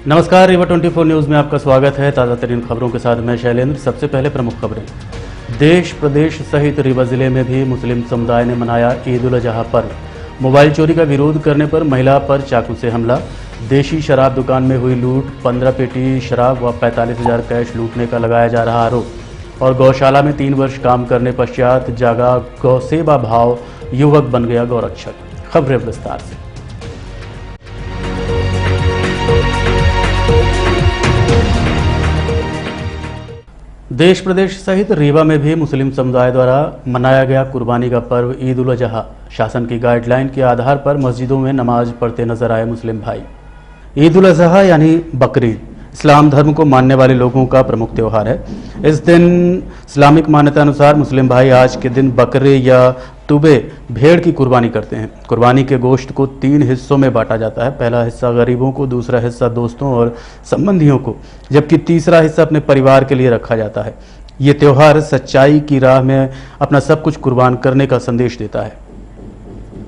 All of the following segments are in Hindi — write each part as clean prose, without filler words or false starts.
नमस्कार, रीवा 24 न्यूज़ में आपका स्वागत है। ताज़ा तरीन खबरों के साथ मैं शैलेंद्र। सबसे पहले प्रमुख खबरें। देश प्रदेश सहित रीवा जिले में भी मुस्लिम समुदाय ने मनाया ईद उल अजहा पर्व। मोबाइल चोरी का विरोध करने पर महिला पर चाकू से हमला। देशी शराब दुकान में हुई लूट। 15 पेटी शराब व 45,000 कैश लूटने का लगाया जा रहा आरोप। और गौशाला में 3 वर्ष काम करने पश्चात जागा गौसेवा भाव, युवक बन गया गौरक्षक। खबरें विस्तार से। देश प्रदेश सहित रीवा में भी मुस्लिम समुदाय द्वारा मनाया गया कुर्बानी का पर्व ईद उल अजहा। शासन की गाइडलाइन के आधार पर मस्जिदों में नमाज पढ़ते नजर आए मुस्लिम भाई। ईद उल अजहा यानी बकरीद इस्लाम धर्म को मानने वाले लोगों का प्रमुख त्यौहार है। इस दिन इस्लामिक मान्यता अनुसार मुस्लिम भाई आज के दिन बकरे या तुबे भेड़ की कुर्बानी करते हैं। कुर्बानी के गोश्त को 3 हिस्सों में बांटा जाता है। पहला हिस्सा गरीबों को, दूसरा हिस्सा दोस्तों और संबंधियों को, जबकि तीसरा हिस्सा अपने परिवार के लिए रखा जाता है। ये त्यौहार सच्चाई की राह में अपना सब कुछ कुर्बान करने का संदेश देता है।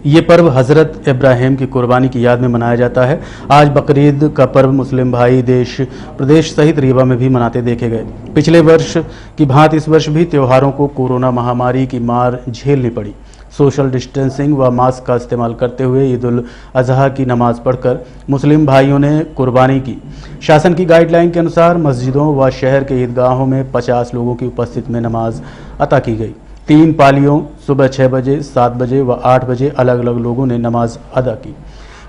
ये पर्व हज़रत इब्राहिम की कुर्बानी की याद में मनाया जाता है। आज बकरीद का पर्व मुस्लिम भाई देश प्रदेश सहित रीवा में भी मनाते देखे गए। पिछले वर्ष की भांति इस वर्ष भी त्योहारों को कोरोना महामारी की मार झेलनी पड़ी। सोशल डिस्टेंसिंग व मास्क का इस्तेमाल करते हुए ईद उल अजहा की नमाज पढ़कर मुस्लिम भाइयों ने कुर्बानी की। शासन की गाइडलाइन के अनुसार मस्जिदों व शहर के ईदगाहों में 50 लोगों की उपस्थिति में नमाज अता की गई। 3 पालियों सुबह 6 बजे, 7 बजे व 8 बजे अलग अलग लोगों ने नमाज अदा की।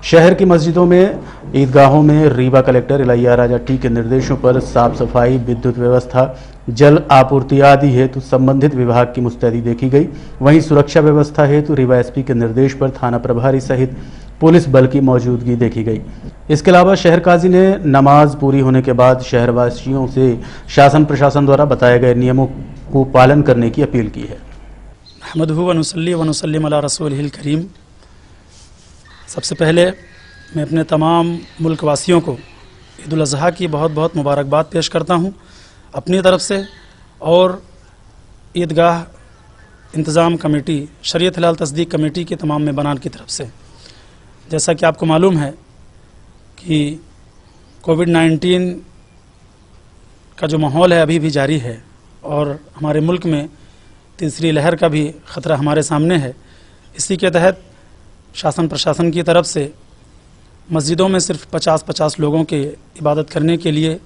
शहर की मस्जिदों में, ईदगाहों में रीवा कलेक्टर इलैया राजा टी के निर्देशों पर साफ सफाई, विद्युत व्यवस्था, जल आपूर्ति आदि हेतु संबंधित विभाग की मुस्तैदी देखी गई। वहीं सुरक्षा व्यवस्था हेतु रीवा एसपी के निर्देश पर थाना प्रभारी सहित पुलिस बल की मौजूदगी देखी गई। इसके अलावा शहर काजी ने नमाज पूरी होने के बाद शहरवासियों से शासन प्रशासन द्वारा बताए गए नियमों को पालन करने की अपील की है। अहमदहु व नुसल्ली व नुसल्लिम अला रसूलिहिल करीम। सबसे पहले मैं अपने तमाम मुल्क वासियों को ईद उल अज़हा की बहुत बहुत मुबारकबाद पेश करता हूँ अपनी तरफ से और ईदगाह इंतज़ाम कमेटी, शरीयत हलाल तस्दीक कमेटी के तमाम मेंबरान की तरफ से। जैसा कि आपको मालूम है कि कोविड-19 का जो माहौल है अभी भी जारी है और हमारे मुल्क में तीसरी लहर का भी ख़तरा हमारे सामने है। इसी के तहत शासन प्रशासन की तरफ से मस्जिदों में सिर्फ 50-50 लोगों के इबादत करने के लिए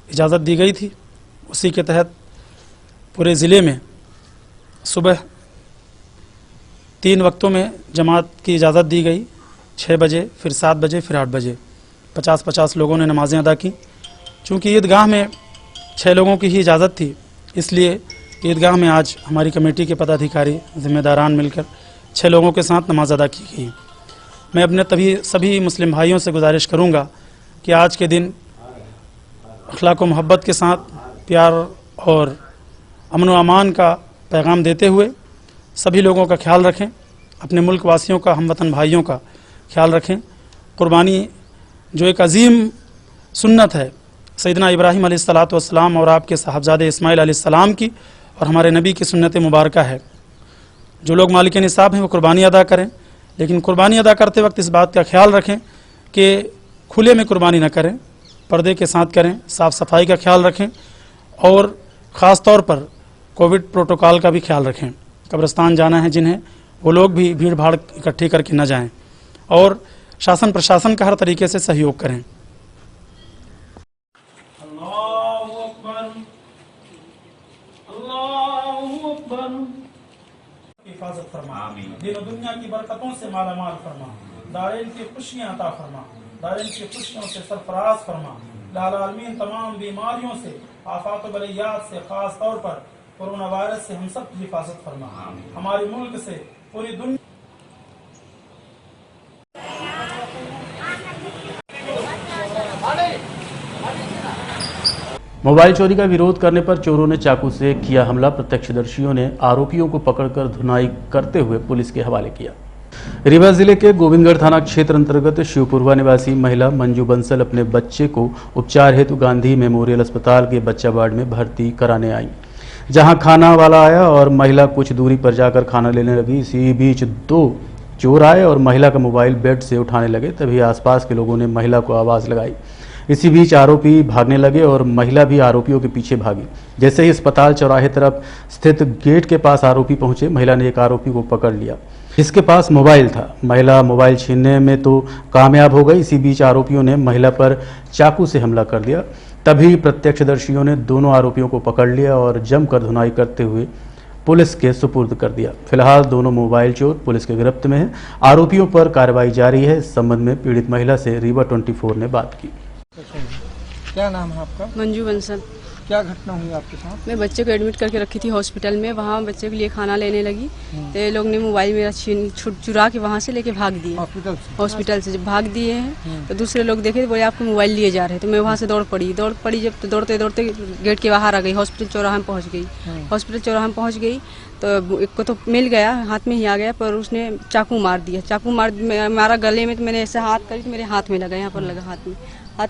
इजाज़त दी गई थी। उसी के तहत पूरे ज़िले में सुबह 3 वक्तों में जमात की इजाज़त दी गई। 6 बजे, फिर 7 बजे, फिर 8 बजे 50-50 लोगों ने नमाज़ें अदा की। चूँकि ईदगाह में 6 लोगों की ही इजाज़त थी, इसलिए ईदगाह में आज हमारी कमेटी के पदाधिकारी ज़िम्मेदारान मिलकर 6 लोगों के साथ नमाज अदा की गई। मैं अपने सभी मुस्लिम भाइयों से गुजारिश करूंगा कि आज के दिन अखलाक व मोहब्बत के साथ प्यार और अमन व अमान का पैगाम देते हुए सभी लोगों का ख्याल रखें, अपने मुल्क वासियों का, हमवतन भाइयों का ख्याल रखें। कुर्बानी जो एक अजीम सुन्नत है सैयदना इब्राहिम अलैहिस्सलातु वस्सलाम और आपके साहबजादे इस्माइल अलैहिस्सलाम की और हमारे नबी की सुन्नत मुबारका है। जो लोग मालिक निसाब हैं वो कुर्बानी अदा करें, लेकिन कुर्बानी अदा करते वक्त इस बात का ख्याल रखें कि खुले में कुर्बानी न करें, पर्दे के साथ करें, साफ़ सफाई का ख्याल रखें और ख़ास तौर पर कोविड प्रोटोकॉल का भी ख्याल रखें। कब्रिस्तान जाना है जिन्हें, वो लोग भी भीड़ भाड़ इकट्ठी करके न जाएं और शासन प्रशासन का हर तरीके से सहयोग करें। हिफाजत फरमा, दिन और दुनिया की बरकतों से माला माल फरमा, दारैन की खुशियाँ अता फरमा, दारैन की खुशियों से सरफराज फरमा। लाल आलमीन तमाम बीमारियों से, आफात व बलियात से, खास तौर पर कोरोना वायरस से हम सब की हिफाजत फरमा। हमारे मुल्क से पूरी दुनिया मोबाइल चोरी का विरोध करने पर चोरों ने चाकू से किया हमला। प्रत्यक्षदर्शियों ने आरोपियों को पकड़कर धुनाई करते हुए पुलिस के हवाले किया। रीवा जिले के गोविंदगढ़ थाना क्षेत्र अंतर्गत शिवपुरवा निवासी महिला मंजू बंसल अपने बच्चे को उपचार हेतु गांधी मेमोरियल अस्पताल के बच्चा वार्ड में भर्ती कराने आई, जहां खाना वाला आया और महिला कुछ दूरी पर जाकर खाना लेने लगी। इसी बीच 2 चोर आए और महिला का मोबाइल बेड से उठाने लगे। तभी आसपास के लोगों ने महिला को आवाज़ लगाई, इसी बीच आरोपी भागने लगे और महिला भी आरोपियों के पीछे भागी। जैसे ही अस्पताल चौराहे तरफ स्थित गेट के पास आरोपी पहुंचे, महिला ने एक आरोपी को पकड़ लिया, जिसके पास मोबाइल था। महिला मोबाइल छीनने में तो कामयाब हो गई। इसी बीच आरोपियों ने महिला पर चाकू से हमला कर दिया। तभी प्रत्यक्षदर्शियों ने दोनों आरोपियों को पकड़ लिया और जमकर धुनाई करते हुए पुलिस के सुपुर्द कर दिया। फिलहाल दोनों मोबाइल चोर पुलिस के गिरफ्त में हैं। आरोपियों पर कार्रवाई जारी है। इस संबंध में पीड़ित महिला से रीवा 24 ने बात की। क्या नाम है आपका? मंजू बंसल। क्या घटना हुई आपके साथ? मैं बच्चे को एडमिट करके रखी थी हॉस्पिटल में। वहाँ बच्चे के लिए खाना लेने लगी तो ये लोग ने मोबाइल मेरा चुरा के वहाँ से लेके भाग दिए। हॉस्पिटल से जब भाग दिए हैं तो दूसरे लोग देखे बोले आपको मोबाइल लिए जा रहे हैं। तो मैं वहाँ से दौड़ पड़ी जब तो दौड़ते दौड़ते गेट के बाहर आ गई। हॉस्पिटल चौराहा में पहुँच गई तो एक को तो मिल गया, हाथ में ही आ गया, पर उसने चाकू मार दिया। मारा गले में, तो मैंने ऐसे हाथ करी तो मेरे हाथ में लगा, यहाँ पर लगा हाथ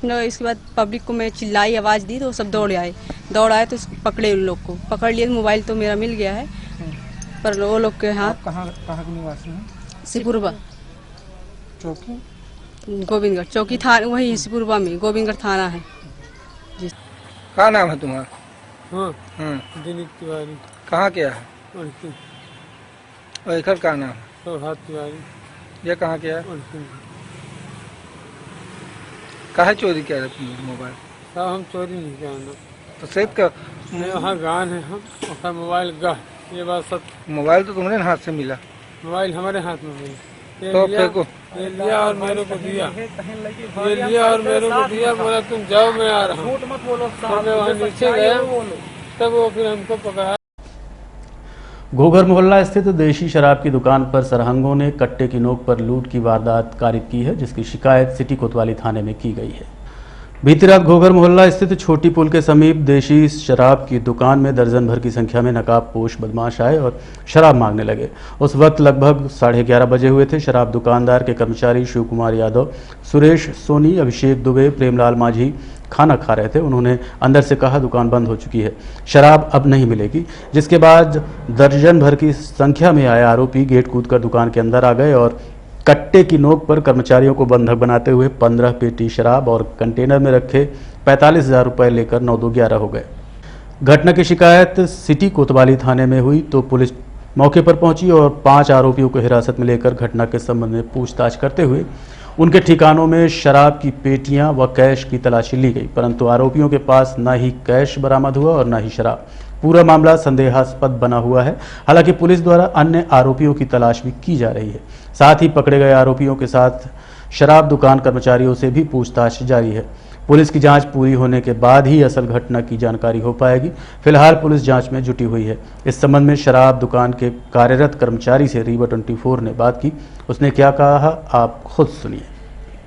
में लगा। इसके बाद पब्लिक को मैं चिल्लाई, आवाज़ दी तो सब दौड़ आए तो पकड़े, उन लोग को पकड़ लिए। मोबाइल तो मेरा मिल गया है, पर वो लोग के हाथ। कहाँ के निवासी हैं? सिपुरबा चौकी, गोविंदगढ़ चौकी थाना, वही सिपुरबा में गोविंदगढ़ थाना है जी। क्या नाम है तुम्हारा? हाँ, दिलीप तिवारी। कहाँ क्या है? और इधर का नाम है? प्रभात तिवारी। ये कहाँ क्या है? काहे चोरी किया है तुमने मोबाइल? साहब हम चोरी नहीं करना। तो सहित का वहाँ गान है, हम उसका मोबाइल गा, ये बात सब। मोबाइल तो तुम्हारे हाथ से मिला? मोबाइल हमारे हाथ में मिला। तो फेंको। ये लिया और मेरे को दिया, बोला तुम जाओ मैं आ रहा हूँ। तो मैं वहाँ नीचे गया, तब वो फिर हमको पकड़ा। घोघर मोहल्ला स्थित देशी शराब की दुकान पर सरहंगों ने कट्टे की नोक पर लूट की वारदात कारित की है, जिसकी शिकायत सिटी कोतवाली थाने में की गई है। बीती रात घोघर मोहल्ला स्थित छोटी पुल के समीप देशी शराब की दुकान में दर्जन भर की संख्या में नकाबपोश बदमाश आए और शराब मांगने लगे। उस वक्त लगभग 11:30 बजे हुए थे। शराब दुकानदार के कर्मचारी शिव कुमार यादव, सुरेश सोनी, अभिषेक दुबे, प्रेमलाल माझी खाना खा रहे थे। उन्होंने अंदर से कहा दुकान बंद हो चुकी है, शराब अब नहीं मिलेगी। जिसके बाद दर्जन भर की संख्या में आए आरोपी गेट कूदकर दुकान के अंदर आ गए और कट्टे की नोक पर कर्मचारियों को बंधक बनाते हुए 15 पेटी शराब और कंटेनर में रखे 45,000 रुपये लेकर 9-2-11 हो गए। घटना की शिकायत सिटी कोतवाली थाने में हुई तो पुलिस मौके पर पहुंची और 5 आरोपियों को हिरासत में लेकर घटना के संबंध में पूछताछ करते हुए उनके ठिकानों में शराब की पेटियां व कैश की तलाशी ली गई, परंतु आरोपियों के पास न ही कैश बरामद हुआ और न ही शराब। पूरा मामला संदेहास्पद बना हुआ है। हालांकि पुलिस द्वारा अन्य आरोपियों की तलाश भी की जा रही है। साथ ही पकड़े गए आरोपियों के साथ शराब दुकान कर्मचारियों से भी पूछताछ जारी है। पुलिस की जांच पूरी होने के बाद ही असल घटना की जानकारी हो पाएगी। फिलहाल पुलिस जांच में जुटी हुई है। इस संबंध में शराब दुकान के कार्यरत कर्मचारी से रीवा 24 ने बात की। उसने क्या कहा आप खुद सुनिए।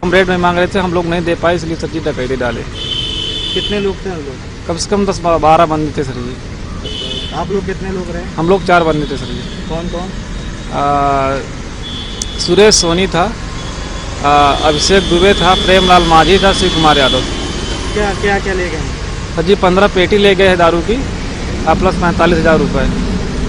हम रेट में मांग रहे थे, हम लोग नहीं दे पाए, इसलिए सब्जी डकैती डाले। कितने लोग थे हम लोग? कम से कम 10-12 बंदे थे सर जी। आप लोग कितने लोग रहे? हम लोग 4 बंदे थे सर जी। कौन कौन? सुरेश सोनी था, अभिषेक दुबे था, प्रेमलाल माझी था, शिव कुमार यादव। क्या ले गए? सर जी 15 पेटी ले गए हैं दारू की प्लस 45,000 रुपये।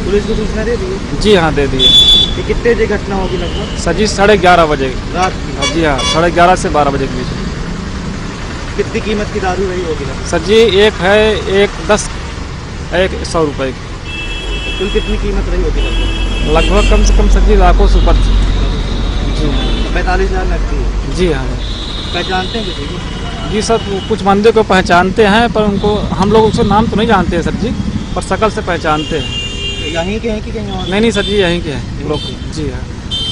पुलिस को सूचना दे दी? जी हाँ, दे दिए। ये कितने बजे घटना होगी लगभग? सर जी 11:30 बजे रात की? जी हाँ, 11:30 से 12 बजे के बीच। कितनी कीमत की दारू रही होगी लगभग? सर जी एक है 110, एक 100 रुपये की। कुल कितनी कीमत रही होगी लगभग? लगभग कम से कम सर जी लाखों से ऊपर। जी 45,000 लगती है? जी हाँ। पहचानते हैं किसी को? जी सर, कुछ बंदे को पहचानते हैं, पर उनको हम लोग उसका नाम तो नहीं जानते हैं सर जी, पर शक्ल से पहचानते हैं। यहीं के हैं कि कहीं और? नहीं सर जी, यहीं के हैं लोग। जी हाँ।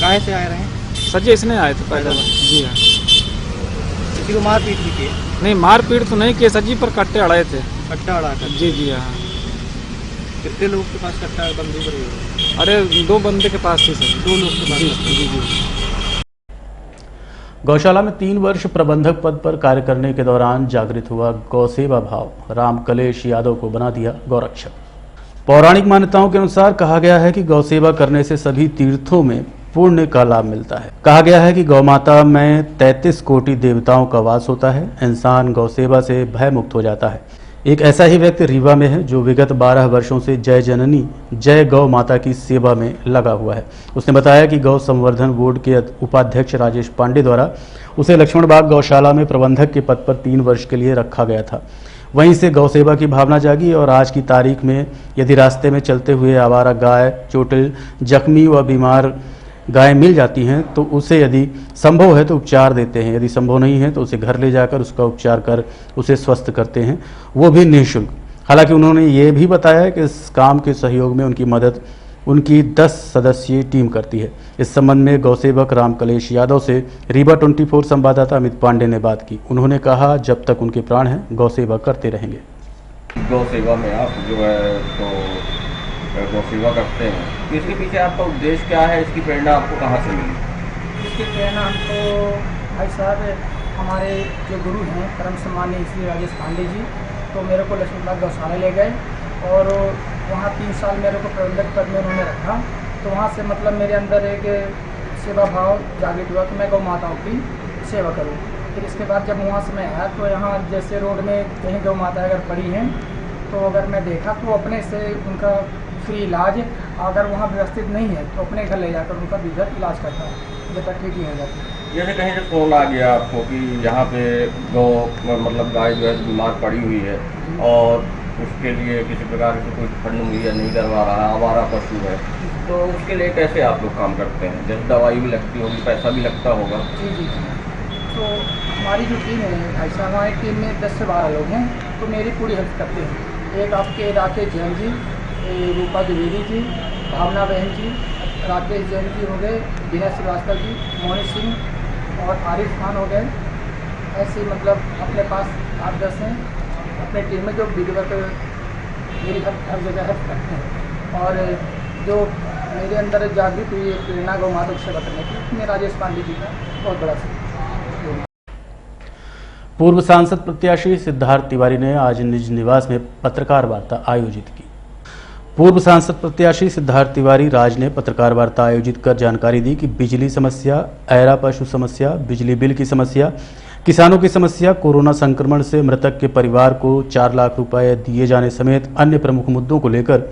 कहाँ से आए रहे हैं? सर जी इसने आए थे पहले। जी हाँ। किसी को मारपीट भी की? नहीं, मारपीट तो नहीं किए सर जी, पर कट्टे अड़ाए थे। कट्टा अड़ा कर? जी हाँ। कितने लोग के पास कट्टा बंदूक रही है? अरे 2 बंदे के पास थी सर। 2 लोग के पास? जी। गौशाला में 3 वर्ष प्रबंधक पद पर कार्य करने के दौरान जागृत हुआ गौसेवा भाव राम कलेश यादव को बना दिया गौरक्षक। पौराणिक मान्यताओं के अनुसार कहा गया है कि गौसेवा करने से सभी तीर्थों में पुण्य का लाभ मिलता है। कहा गया है कि गौमाता में 33 कोटि देवताओं का वास होता है। इंसान गौसेवा से भय मुक्त हो जाता है। एक ऐसा ही व्यक्ति रीवा में है जो विगत 12 वर्षों से जय जननी जय गौ माता की सेवा में लगा हुआ है। उसने बताया कि गौ संवर्धन बोर्ड के उपाध्यक्ष राजेश पांडे द्वारा उसे लक्ष्मण बाग गौशाला में प्रबंधक के पद पर 3 वर्ष के लिए रखा गया था। वहीं से गौ सेवा की भावना जागी और आज की तारीख में यदि रास्ते में चलते हुए आवारा गाय, चोटिल, जख्मी व बीमार गाय मिल जाती हैं तो उसे यदि संभव है तो उपचार देते हैं, यदि संभव नहीं है तो उसे घर ले जाकर उसका उपचार कर उसे स्वस्थ करते हैं, वो भी निःशुल्क। हालांकि उन्होंने ये भी बताया कि इस काम के सहयोग में उनकी मदद उनकी 10 सदस्यीय टीम करती है। इस संबंध में गौसेवक रामकलेश यादव से रीवा 24 संवाददाता अमित पांडे ने बात की। उन्होंने कहा, जब तक उनके प्राण हैं गौ सेवा करते रहेंगे। गौ सेवा में आप जो है तो गौ सेवा करते हैं, तो इसके पीछे आपका उद्देश्य क्या है? इसकी प्रेरणा आपको कहाँ से मिली? इसकी प्रेरणा हमको भाई साहब हमारे जो गुरु हैं परम सम्माननीय श्री राजेश पांडे जी, तो मेरे को लक्ष्मण बाग गौशाला ले गए और वहाँ 3 साल मेरे को प्रबंधक पद में उन्होंने रखा। तो वहाँ से मतलब मेरे अंदर एक सेवा भाव जागृत हुआ कि मैं गौ माताओं की सेवा करूँ। फिर इसके बाद जब वहाँ से मैं आया तो यहाँ जैसे रोड में कहीं गौ माता अगर पड़ी हैं तो अगर मैं देखा तो अपने से उनका फ्री इलाज, अगर वहाँ व्यवस्थित नहीं है तो अपने घर ले जाकर उनका विधिवत इलाज करता हूँ जब तक ठीक नहीं हो जाती। जैसे कहीं से फोन आ गया आपको कि यहाँ पे गौ मतलब गाय जो है बीमार पड़ी हुई है और उसके लिए किसी प्रकार से कोई फंड मुहैया नहीं करवा रहा है, आवारा पशु है, तो उसके लिए कैसे आप लोग काम करते हैं? जैसे दवाई भी लगती होगी, पैसा भी लगता होगा। जी जी जी। तो हमारी जो टीम है भाई साहब, हमारी टीम में 10 से 12 लोग हैं, तो मेरी पूरी हेल्प करते हैं। एक आपके राकेश जैन जी, रूपा द्विवेदी जी, भावना बहन जी, राकेश जैन जी हो गए, विनय श्रीवास्तव जी, मोनी सिंह और आरिफ खान हो गए। ऐसे मतलब अपने पास 8-10 हैं अपने टीम में जो विधिवत मेरी हर जगह हेल्प करते हैं। और जो मेरे अंदर जागृत हुई प्रेरणा गौ माता की सेवा करने की, उसमें राजेश पांडे जी का बहुत बड़ा सहयोग। पूर्व सांसद प्रत्याशी सिद्धार्थ तिवारी ने आज निज निवास में पत्रकार वार्ता आयोजित की। पूर्व सांसद प्रत्याशी सिद्धार्थ तिवारी राज ने पत्रकार वार्ता आयोजित कर जानकारी दी कि बिजली समस्या, ऐरा पशु समस्या, बिजली बिल की समस्या, किसानों की समस्या, कोरोना संक्रमण से मृतक के परिवार को 4 लाख रुपए दिए जाने समेत अन्य प्रमुख मुद्दों को लेकर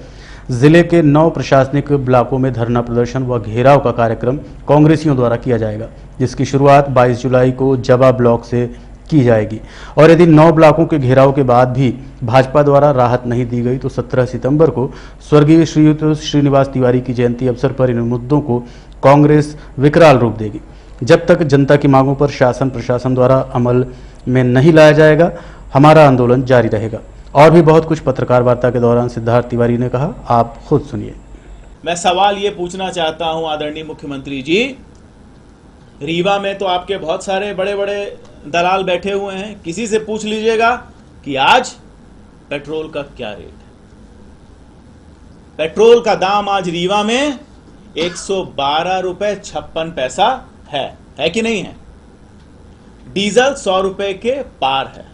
जिले के 9 प्रशासनिक ब्लॉकों में धरना प्रदर्शन व घेराव का कार्यक्रम कांग्रेसियों द्वारा किया जाएगा, जिसकी शुरुआत 22 जुलाई को जबा ब्लॉक से की जाएगी। और यदि 9 ब्लॉकों के घेराव के बाद भी भाजपा द्वारा राहत नहीं दी गई तो 17 सितंबर को स्वर्गीय श्रीयुत श्रीनिवास तिवारी की जयंती अवसर पर इन मुद्दों को कांग्रेस विकराल रूप देगी। जब तक जनता की मांगों पर शासन प्रशासन द्वारा अमल में नहीं लाया जाएगा, हमारा आंदोलन जारी रहेगा। और भी बहुत कुछ पत्रकार वार्ता के दौरान सिद्धार्थ तिवारी ने कहा, आप खुद सुनिए। मैं सवाल ये पूछना चाहता हूं आदरणीय मुख्यमंत्री जी, रीवा में तो आपके बहुत सारे बड़े बड़े दलाल बैठे हुए हैं, किसी से पूछ लीजिएगा कि आज पेट्रोल का क्या रेट है। पेट्रोल का दाम आज रीवा में 112 रुपए 56 पैसा है कि नहीं है? डीजल 100 रुपए के पार है।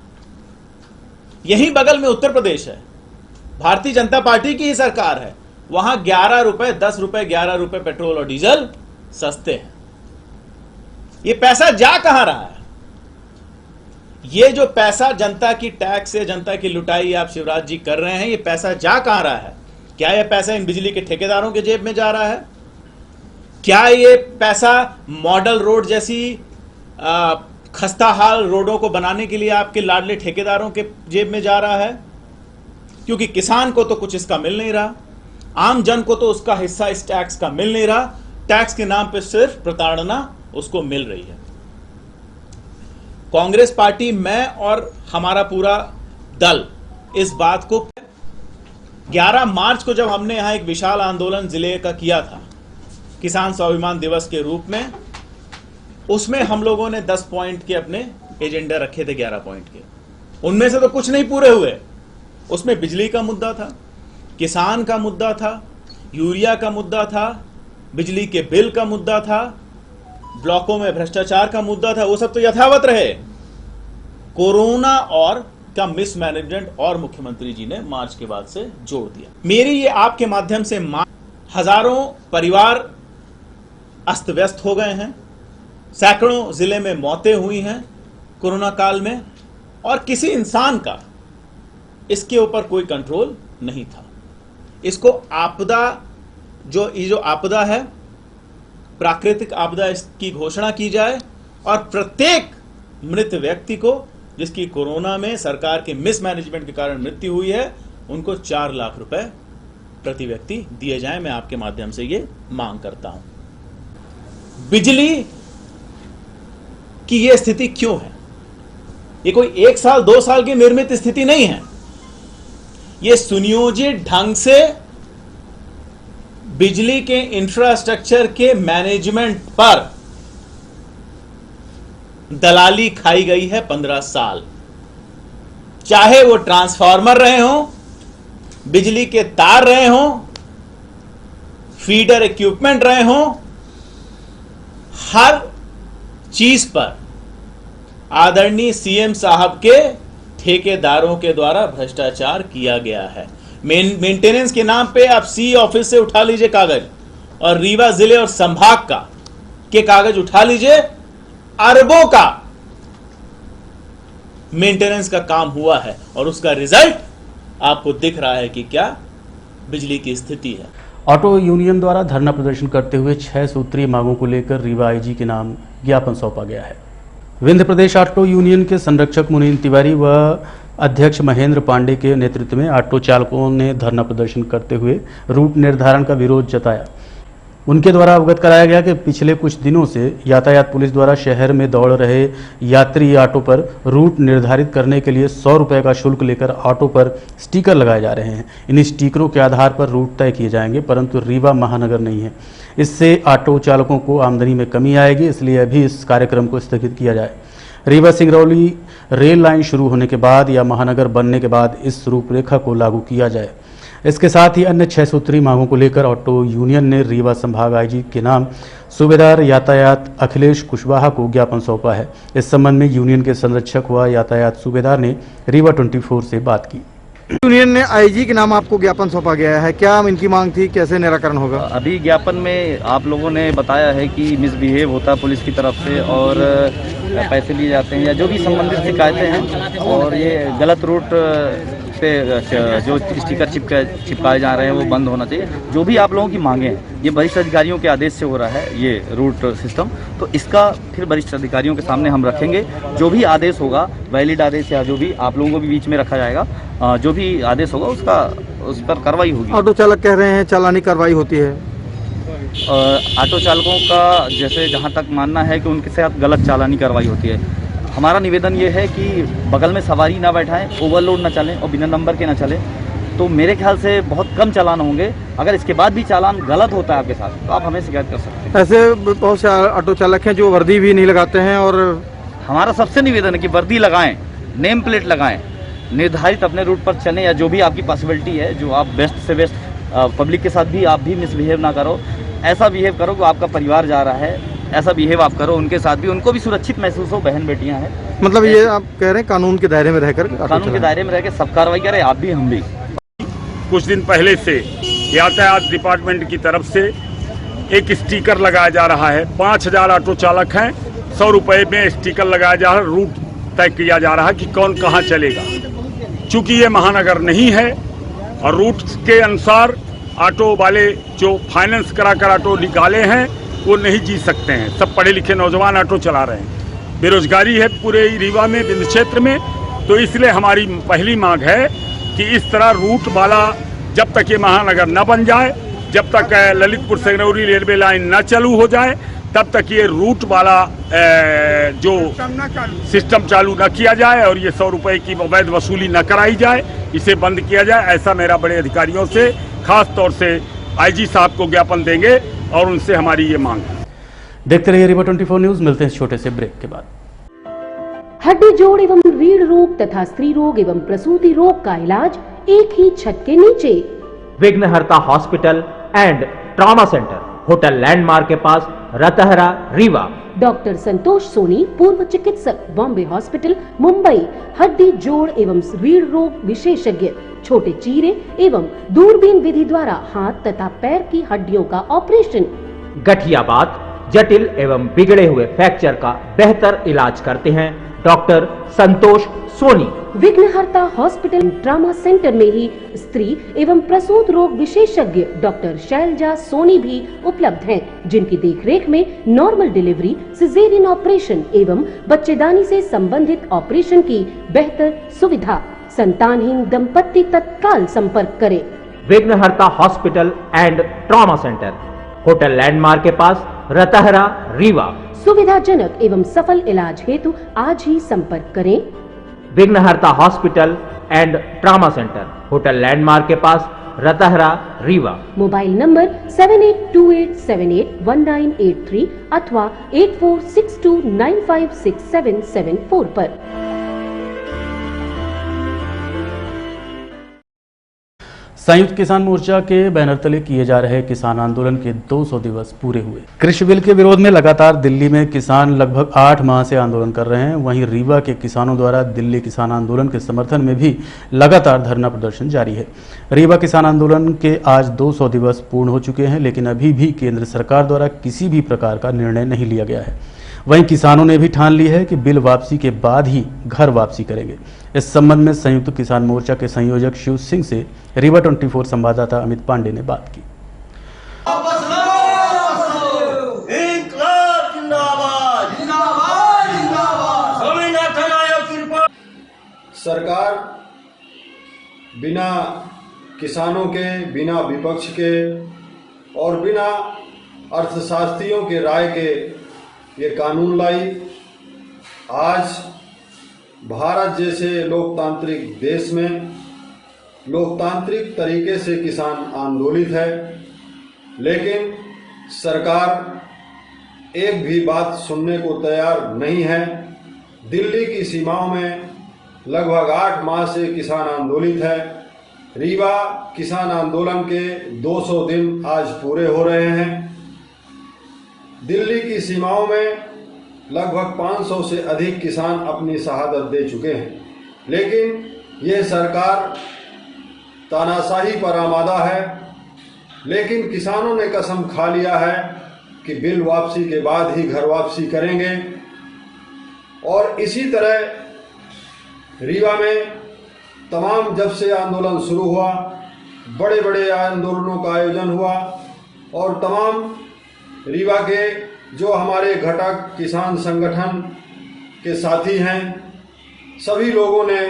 यही बगल में उत्तर प्रदेश है, भारतीय जनता पार्टी की ही सरकार है, वहां 11 रुपए 10 रुपए 11 रुपए पेट्रोल और डीजल सस्ते हैं। ये पैसा जा कहां रहा है? ये जो पैसा जनता की टैक्स से जनता की लुटाई आप शिवराज जी कर रहे हैं, ये पैसा जा कहां रहा है? क्या यह पैसा इन बिजली के ठेकेदारों के जेब में जा रहा है? क्या ये पैसा मॉडल रोड जैसी खस्ताहाल रोडों को बनाने के लिए आपके लाडले ठेकेदारों के जेब में जा रहा है? क्योंकि किसान को तो कुछ इसका मिल नहीं रहा, आम जन को तो उसका हिस्सा इस टैक्स का मिल नहीं रहा, टैक्स के नाम पे सिर्फ प्रताड़ना उसको मिल रही है। कांग्रेस पार्टी, मैं और हमारा पूरा दल इस बात को 11 मार्च को जब हमने यहां एक विशाल आंदोलन जिले का किया था किसान स्वाभिमान दिवस के रूप में, उसमें हम लोगों ने 10 पॉइंट के अपने एजेंडा रखे थे, 11 पॉइंट के। उनमें से तो कुछ नहीं पूरे हुए। उसमें बिजली का मुद्दा था, किसान का मुद्दा था, यूरिया का मुद्दा था, बिजली के बिल का मुद्दा था, ब्लॉकों में भ्रष्टाचार का मुद्दा था, वो सब तो यथावत रहे। कोरोना और का मिसमैनेजमेंट और मुख्यमंत्री जी ने मार्च के बाद से जोड़ दिया। मेरी ये आपके माध्यम से हजारों परिवार अस्त व्यस्त हो गए हैं, सैकड़ों जिले में मौतें हुई हैं कोरोना काल में, और किसी इंसान का इसके ऊपर कोई कंट्रोल नहीं था। इसको आपदा, जो आपदा है, प्राकृतिक आपदा, इसकी घोषणा की जाए और प्रत्येक मृत व्यक्ति को जिसकी कोरोना में सरकार के मिसमैनेजमेंट के कारण मृत्यु हुई है, उनको 4 लाख रुपए प्रति व्यक्ति दिए जाएं। मैं आपके माध्यम से ये मांग करता हूं। बिजली की ये स्थिति क्यों है? ये कोई 1 साल 2 साल की निर्मित स्थिति नहीं है। ये सुनियोजित ढंग से बिजली के इंफ्रास्ट्रक्चर के मैनेजमेंट पर दलाली खाई गई है 15 साल। चाहे वो ट्रांसफार्मर रहे हों, बिजली के तार रहे हों, फीडर इक्विपमेंट रहे हों, हर चीज पर आदरणीय सीएम साहब के ठेकेदारों के द्वारा भ्रष्टाचार किया गया है। मेंटेनेंस के नाम पे आप सी ऑफिस से उठा लीजिए कागज, और रीवा जिले और संभाग का के कागज उठा लीजिए, अरबों का मेंटेनेंस का काम हुआ है और उसका रिजल्ट आपको दिख रहा है कि क्या बिजली की स्थिति है। ऑटो यूनियन द्वारा धरना प्रदर्शन करते हुए 6 सूत्रीय मांगों को लेकर रीवा आईजी के नाम ज्ञापन सौंपा गया है। विंध्य प्रदेश ऑटो यूनियन के संरक्षक मुनीन तिवारी व अध्यक्ष महेंद्र पांडे के नेतृत्व में ऑटो चालकों ने धरना प्रदर्शन करते हुए रूट निर्धारण का विरोध जताया। उनके द्वारा अवगत कराया गया कि पिछले कुछ दिनों से यातायात पुलिस द्वारा शहर में दौड़ रहे यात्री ऑटो पर रूट निर्धारित करने के लिए 100 रुपये का शुल्क लेकर ऑटो पर स्टिकर लगाए जा रहे हैं। इन स्टिकरों के आधार पर रूट तय किए जाएंगे, परंतु रीवा महानगर नहीं है। इससे ऑटो चालकों को आमदनी में कमी आएगी, इसलिए अभी इस कार्यक्रम को स्थगित किया जाए। रीवा सिंगरौली रेल लाइन शुरू होने के बाद या महानगर बनने के बाद इस रूपरेखा को लागू किया जाए। इसके साथ ही अन्य 6 सूत्रीय मांगों को लेकर ऑटो यूनियन ने रीवा संभाग आईजी के नाम सूबेदार यातायात अखिलेश कुशवाहा को ज्ञापन सौंपा है। इस संबंध में यूनियन के संरक्षक व यातायात सूबेदार ने रीवा 24 से बात की। यूनियन ने आईजी के नाम आपको ज्ञापन सौंपा गया है, क्या इनकी मांग थी, कैसे निराकरण होगा? अभी ज्ञापन में आप लोगों ने बताया है कि मिसबिहेव होता है पुलिस की तरफ से और पैसे लिए जाते हैं या जो भी संबंधित शिकायतें हैं, और ये गलत रूट पे जो स्टिकर चिपकाए जा रहे हैं वो बंद होना चाहिए। जो भी आप लोगों की मांगे हैं, ये वरिष्ठ अधिकारियों के आदेश से हो रहा है ये रूट सिस्टम, तो इसका फिर वरिष्ठ अधिकारियों के सामने हम रखेंगे। जो भी आदेश होगा, वैलिड आदेश या जो भी आप लोगों को भी बीच में रखा जाएगा, जो भी आदेश होगा उसका उस पर कार्रवाई होगी। ऑटो चालक कह रहे हैं चालानी कार्रवाई होती है। ऑटो चालकों का जैसे जहाँ तक मानना है कि उनके साथ गलत चालानी कार्रवाई होती है। हमारा निवेदन ये है कि बगल में सवारी ना बैठाएं, ओवरलोड ना चलें और बिना नंबर के ना चलें। तो मेरे ख्याल से बहुत कम चालान होंगे। अगर इसके बाद भी चालान गलत होता है आपके साथ तो आप हमें शिकायत कर सकते हैं। ऐसे बहुत से ऑटो चालक हैं जो वर्दी भी नहीं लगाते हैं, और हमारा सबसे निवेदन है कि वर्दी लगाएं, नेम प्लेट लगाएं, निर्धारित अपने रूट पर चलें, या जो भी आपकी पॉसिबिलिटी है, जो आप बेस्ट से बेस्ट पब्लिक के साथ भी आप भी मिसबिहेव ना करो। ऐसा बिहेव करो कि आपका परिवार जा रहा है, ऐसा बिहेव आप करो उनके साथ भी, उनको भी सुरक्षित महसूस हो। बहन बेटियां हैं, मतलब ये आप कह रहे हैं कानून के दायरे में रहकर, कानून के दायरे में रहकर सब कार्रवाई करें, आप भी हम भी। कुछ दिन पहले से यातायात डिपार्टमेंट की तरफ से एक स्टिकर लगाया जा रहा है। 5000 ऑटो चालक हैं, 100 रुपये में स्टिकर लगाया जा रहा है, रूट तय किया जा रहा है कि कौन कहाँ चलेगा। चूंकि ये महानगर नहीं है और रूट के अनुसार ऑटो वाले जो फाइनेंस कराकर ऑटो निकाले हैं वो नहीं जी सकते हैं। सब पढ़े लिखे नौजवान ऑटो चला रहे हैं। बेरोजगारी है पूरे रीवा में, विंध्य क्षेत्र में। तो इसलिए हमारी पहली मांग है कि इस तरह रूट वाला जब तक ये महानगर न बन जाए, जब तक ललितपुर सिंगरौली रेलवे लाइन न चालू हो जाए, तब तक ये रूट वाला जो सिस्टम चालू न किया जाए और ये 100 रुपये की अवैध वसूली न कराई जाए, इसे बंद किया जाए। ऐसा मेरा बड़े अधिकारियों से, खास तौर से आईजी साहब को ज्ञापन देंगे और उनसे हमारी ये मांग है। देखते रहिए रीवा 24 न्यूज। मिलते हैं इस छोटे से ब्रेक के बाद। हड्डी जोड़ एवं रीढ़ रोग तथा स्त्री रोग एवं प्रसूति रोग का इलाज एक ही छत के नीचे। विघ्नहर्ता hospital and trauma centre, hotel landmark के पास, रतहरा, रीवा। डॉक्टर संतोष सोनी, पूर्व चिकित्सक, बॉम्बे हॉस्पिटल, मुंबई। हड्डी जोड़ एवं रीढ़ रोग विशेषज्ञ, छोटे चीरे एवं दूरबीन विधि द्वारा हाथ तथा पैर की हड्डियों का ऑपरेशन। गठियाबात, जटिल एवं बिगड़े हुए फ्रैक्चर का बेहतर इलाज करते हैं डॉक्टर संतोष सोनी। विघ्नहर्ता हॉस्पिटल ट्रामा सेंटर में ही स्त्री एवं प्रसूत रोग विशेषज्ञ डॉक्टर शैलजा सोनी भी उपलब्ध हैं, जिनकी देखरेख में नॉर्मल डिलीवरी, सिजेरियन ऑपरेशन एवं बच्चेदानी से संबंधित ऑपरेशन की बेहतर सुविधा। संतानहीन दंपत्ति तत्काल संपर्क करें। विघ्नहर्ता hospital and trauma centre, hotel landmark के पास, रतहरा, रीवा। सुविधाजनक एवं सफल इलाज हेतु आज ही संपर्क करें। विघ्नहर्ता hospital and trauma centre, hotel landmark के पास, रतहरा, रीवा। मोबाइल नंबर 7828781983 अथवा 8462956774 पर। संयुक्त किसान मोर्चा के बैनर तले किए जा रहे किसान आंदोलन के 200 दिवस पूरे हुए। कृषि बिल के विरोध में लगातार दिल्ली में किसान लगभग 8 माह से आंदोलन कर रहे हैं। वहीं रीवा के किसानों द्वारा दिल्ली किसान आंदोलन के समर्थन में भी लगातार धरना प्रदर्शन जारी है। रीवा किसान आंदोलन के आज 200 दिवस पूर्ण हो चुके हैं, लेकिन अभी भी केंद्र सरकार द्वारा किसी भी प्रकार का निर्णय नहीं लिया गया है। वहीं किसानों ने भी ठान ली है कि बिल वापसी के बाद ही घर वापसी करेंगे। इस संबंध में संयुक्त किसान मोर्चा के संयोजक शिव सिंह से रीवा 24 संवाददाता अमित पांडे ने बात की। सरकार बिना किसानों के, बिना विपक्ष के और बिना अर्थशास्त्रियों के राय के ये कानून लाई। आज भारत जैसे लोकतांत्रिक देश में लोकतांत्रिक तरीके से किसान आंदोलित है, लेकिन सरकार एक भी बात सुनने को तैयार नहीं है। दिल्ली की सीमाओं में लगभग 8 माह से किसान आंदोलित है। रीवा किसान आंदोलन के 200 दिन आज पूरे हो रहे हैं। दिल्ली की सीमाओं में लगभग 500 से अधिक किसान अपनी शहादत दे चुके हैं, लेकिन ये सरकार तानाशाही पर आमादा है। लेकिन किसानों ने कसम खा लिया है कि बिल वापसी के बाद ही घर वापसी करेंगे। और इसी तरह रीवा में तमाम जब से आंदोलन शुरू हुआ, बड़े बड़े आंदोलनों का आयोजन हुआ और तमाम रीवा के जो हमारे घटक किसान संगठन के साथी हैं, सभी लोगों ने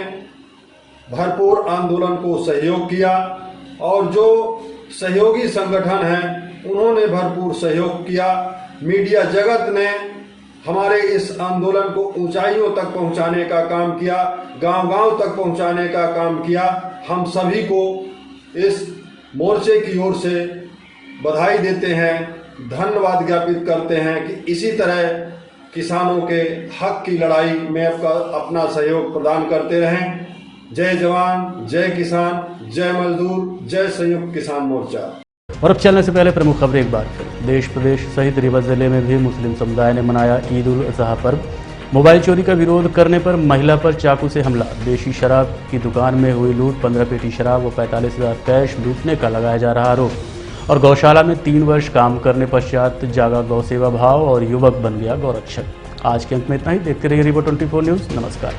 भरपूर आंदोलन को सहयोग किया और जो सहयोगी संगठन हैं उन्होंने भरपूर सहयोग किया। मीडिया जगत ने हमारे इस आंदोलन को ऊंचाइयों तक पहुंचाने का काम किया, गांव-गांव तक पहुंचाने का काम किया। हम सभी को इस मोर्चे की ओर से बधाई देते हैं, धन्यवाद ज्ञापित करते हैं कि इसी तरह किसानों के हक की लड़ाई में अपना सहयोग प्रदान करते रहें। जय जवान, जय किसान, जय मजदूर, जय संयुक्त किसान मोर्चा। और अब चलने से पहले प्रमुख खबरें एक बार फिर। देश प्रदेश सहित रीवा जिले में भी मुस्लिम समुदाय ने मनाया ईद उल अजहा पर्व। मोबाइल चोरी का विरोध करने पर महिला पर चाकू से हमला। देशी शराब की दुकान में हुई लूट, 15 पेटी शराब व 45,000 कैश लूटने का लगाया जा रहा आरोप। और गौशाला में 3 वर्ष काम करने पश्चात जागा गौ सेवा भाव और युवक बन गया गौरक्षक। आज के अंक में इतना ही। देखते रहिए रीवा 24 न्यूज़। नमस्कार।